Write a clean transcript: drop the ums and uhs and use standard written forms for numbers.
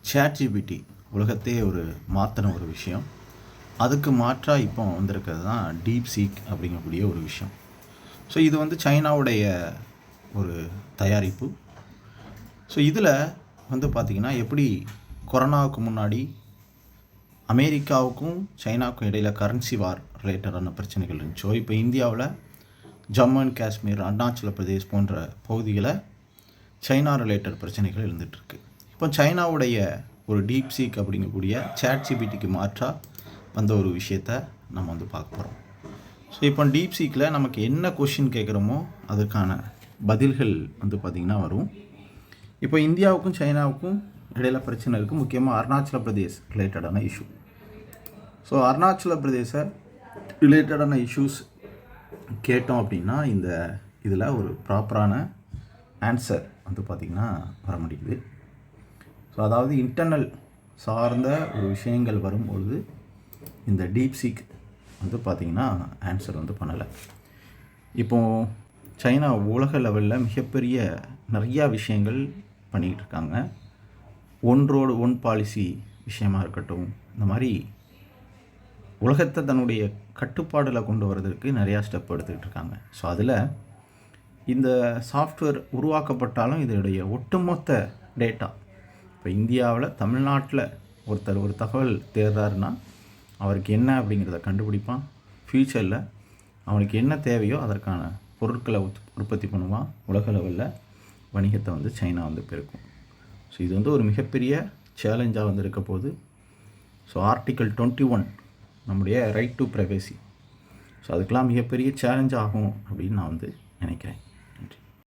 ChatGPT உலகத்தையே மாற்றின ஒரு விஷயம். அதுக்கு மாற்றாக இப்போ வந்திருக்கிறது தான் DeepSeek அப்படிங்கக்கூடிய ஒரு விஷயம். ஸோ இது சைனாவுடைய ஒரு தயாரிப்பு. ஸோ இதில் பார்த்திங்கன்னா எப்படி கொரோனாவுக்கு முன்னாடி அமெரிக்காவுக்கும் சைனாவுக்கும் இடையில் கரன்சி வார் ரிலேட்டடான பிரச்சனைகள் இருந்துச்சோ, இப்போ இந்தியாவில் ஜம்மு அண்ட் காஷ்மீர், அருணாச்சல பிரதேஷ் போன்ற பகுதிகளை சைனா ரிலேட்டட் பிரச்சனைகள் இருந்துகிட்ருக்கு. இப்போ சைனாவுடைய ஒரு DeepSeek அப்படிங்கக்கூடிய ChatGPTக்கு மாற்றாக வந்த ஒரு விஷயத்தை நம்ம பார்க்க போகிறோம். ஸோ இப்போ DeepSeekல நமக்கு என்ன கொஷின் கேட்குறோமோ அதுக்கான பதில்கள் பார்த்திங்கன்னா வரும். இப்போ இந்தியாவுக்கும் சைனாவுக்கும் இடையில பிரச்சனை இருக்குது, முக்கியமாக அருணாச்சல பிரதேஷ் ரிலேட்டடான இஷ்யூ. ஸோ அருணாச்சல பிரதேச ரிலேட்டடான இஷ்யூஸ் கேட்டோம் அப்படின்னா இதில் ஒரு ப்ராப்பரான ஆன்சர் பார்த்திங்கன்னா வர முடியுது. ஸோ அதாவது இன்டர்னல் சார்ந்த ஒரு விஷயங்கள் வரும்பொழுது இந்த DeepSeek பார்த்திங்கன்னா ஆன்சர் பண்ணலை. இப்போது சைனா உலக லெவலில் மிகப்பெரிய நிறையா விஷயங்கள் பண்ணிக்கிட்டு இருக்காங்க. ஒன்றோடு ஒன் பாலிசி விஷயமாக இருக்கட்டும், இந்த மாதிரி உலகத்தை தன்னுடைய கட்டுப்பாடில் கொண்டு வரதுக்கு நிறையா ஸ்டெப் எடுத்துக்கிட்டு இருக்காங்க. ஸோ அதில் இந்த சாஃப்ட்வேர் உருவாக்கப்பட்டாலும் இதனுடைய ஒட்டுமொத்த டேட்டா, இப்போ இந்தியாவில் தமிழ்நாட்டில் ஒருத்தர் ஒரு தகவல் தேடுறாருன்னா அவருக்கு என்ன அப்படிங்கிறத கண்டுபிடிப்பான். ஃப்யூச்சரில் அவனுக்கு என்ன தேவையோ அதற்கான பொருட்களை உற்பத்தி பண்ணுவான். உலக லெவலில் வணிகத்தை சைனா பெருக்கும். ஸோ இது ஒரு மிகப்பெரிய சேலஞ்சாக இருக்க போகுது. ஸோ ஆர்டிக்கல் 21 நம்முடைய ரைட் டு ப்ரைவசி, ஸோ அதுக்கெலாம் மிகப்பெரிய சேலஞ்ச் ஆகும் அப்படின்னு நான் நினைக்கிறேன்.